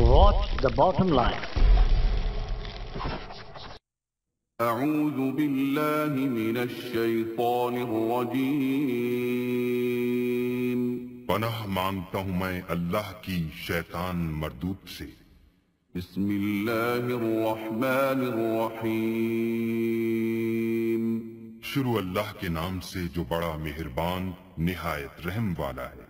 Watch the bottom line. اعوذ باللہ من الشیطان الرجیم پناہ مانگتا ہوں میں اللہ کی شیطان مردود سے۔ بسم اللہ الرحمن الرحیم شروع اللہ کے نام سے جو بڑا مہربان نہایت رحم والا ہے۔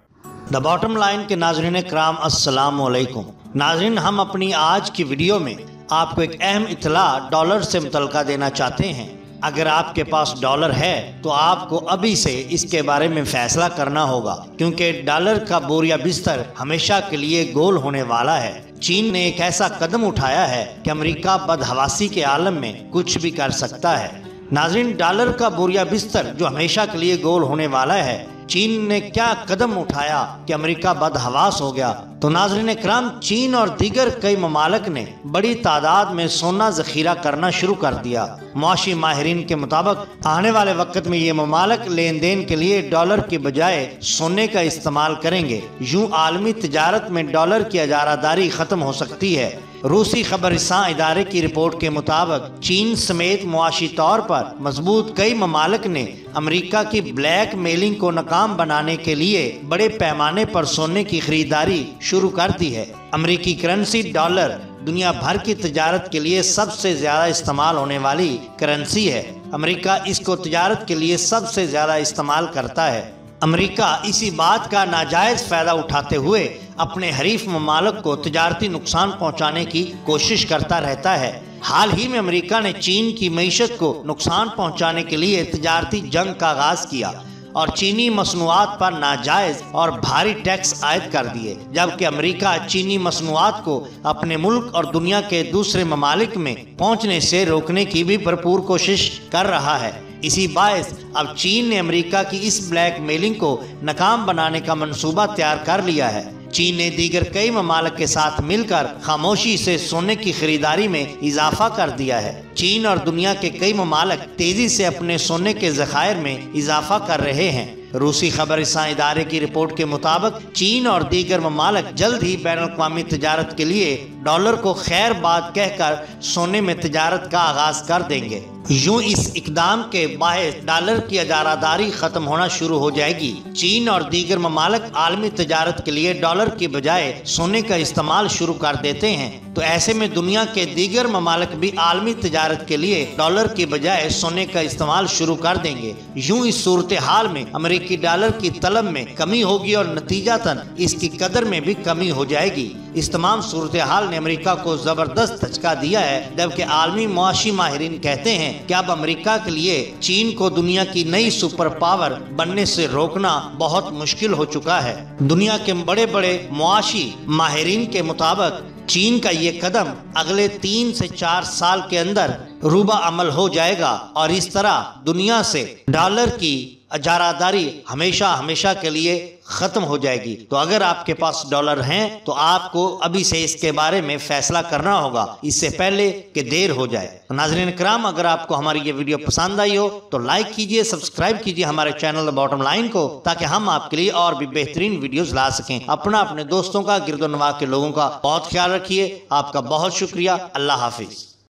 دا باٹم لائن کے ناظرین کرام السلام علیکم۔ ناظرین، ہم اپنی آج کی ویڈیو میں آپ کو ایک اہم اطلاع ڈالر سے متعلقہ دینا چاہتے ہیں۔ اگر آپ کے پاس ڈالر ہے تو آپ کو ابھی سے اس کے بارے میں فیصلہ کرنا ہوگا، کیونکہ ڈالر کا بوریا بستر ہمیشہ کے لیے گول ہونے والا ہے۔ چین نے ایک ایسا قدم اٹھایا ہے کہ امریکہ بدحواسی کے عالم میں کچھ بھی کر سکتا ہے۔ ناظرین، ڈالر کا بوریا بستر جو ہمیشہ کے لیے گول ہونے والا ہے، چین نے کیا قدم اٹھایا کہ امریکہ بدحواس ہو گیا؟ تو ناظرین کرام، چین اور دیگر کئی ممالک نے بڑی تعداد میں سونا ذخیرہ کرنا شروع کر دیا۔ معاشی ماہرین کے مطابق آنے والے وقت میں یہ ممالک لین دین کے لیے ڈالر کے بجائے سونے کا استعمال کریں گے۔ یوں عالمی تجارت میں ڈالر کی اجارہ داری ختم ہو سکتی ہے۔ روسی خبر رساں ادارے کی رپورٹ کے مطابق چین سمیت معاشی طور پر مضبوط کئی ممالک نے امریکہ کی بلیک میلنگ کو ناکام بنانے کے لیے بڑے پیمانے پر سونے کی خریداری شروع کر دی ہے۔ امریکی کرنسی ڈالر دنیا بھر کی تجارت کے لیے سب سے زیادہ استعمال ہونے والی کرنسی ہے۔ امریکہ اس کو تجارت کے لیے سب سے زیادہ استعمال کرتا ہے۔ امریکہ اسی بات کا ناجائز فائدہ اٹھاتے ہوئے اپنے حریف ممالک کو تجارتی نقصان پہنچانے کی کوشش کرتا رہتا ہے۔ حال ہی میں امریکہ نے چین کی معیشت کو نقصان پہنچانے کے لیے تجارتی جنگ کا آغاز کیا اور چینی مصنوعات پر ناجائز اور بھاری ٹیکس عائد کر دیے، جبکہ امریکہ چینی مصنوعات کو اپنے ملک اور دنیا کے دوسرے ممالک میں پہنچنے سے روکنے کی بھی بھرپور کوشش کر رہا ہے۔ اسی باعث اب چین نے امریکہ کی اس بلیک میلنگ کو ناکام بنانے کا منصوبہ تیار کر لیا ہے۔ چین نے دیگر کئی ممالک کے ساتھ مل کر خاموشی سے سونے کی خریداری میں اضافہ کر دیا ہے۔ چین اور دنیا کے کئی ممالک تیزی سے اپنے سونے کے ذخائر میں اضافہ کر رہے ہیں۔ روسی خبر رساں ادارے کی رپورٹ کے مطابق چین اور دیگر ممالک جلد ہی بین الاقوامی تجارت کے لیے ڈالر کو خیر بات کہہ کر سونے میں تجارت کا آغاز کر دیں گے۔ یوں اس اقدام کے باعث ڈالر کی اجارہ داری ختم ہونا شروع ہو جائے گی۔ چین اور دیگر ممالک عالمی تجارت کے لیے ڈالر کی بجائے سونے کا استعمال شروع کر دیتے ہیں، تو ایسے میں دنیا کے دیگر ممالک بھی عالمی تجارت کے لیے ڈالر کی بجائے سونے کا استعمال شروع کر دیں گے۔ یوں اس صورتحال میں امریکی ڈالر کی طلب میں کمی ہوگی اور نتیجتاً اس کی قدر میں بھی کمی ہو جائے گی۔ اس تمام صورتحال نے امریکہ کو زبردست دھچکا دیا ہے، جبکہ عالمی معاشی ماہرین کہتے ہیں کہ اب امریکہ کے لیے چین کو دنیا کی نئی سپر پاور بننے سے روکنا بہت مشکل ہو چکا ہے۔ دنیا کے بڑے بڑے معاشی ماہرین کے مطابق چین کا یہ قدم اگلے 3 سے 4 سال کے اندر روبہ عمل ہو جائے گا اور اس طرح دنیا سے ڈالر کی اجارہ داری ہمیشہ کے لیے ختم ہو جائے گی۔ تو اگر آپ کے پاس ڈالر ہیں تو آپ کو ابھی سے اس کے بارے میں فیصلہ کرنا ہوگا، اس سے پہلے کہ دیر ہو جائے۔ ناظرین کرام، اگر آپ کو ہماری یہ ویڈیو پسند آئی ہو تو لائک کیجئے، سبسکرائب کیجئے ہمارے چینل باٹم لائن کو، تاکہ ہم آپ کے لیے اور بھی بہترین ویڈیوز لا سکیں۔ اپنے دوستوں کا، گرد و نواح کے لوگوں کا بہت خیال رکھیے۔ آپ کا بہت شکریہ۔ اللہ حافظ۔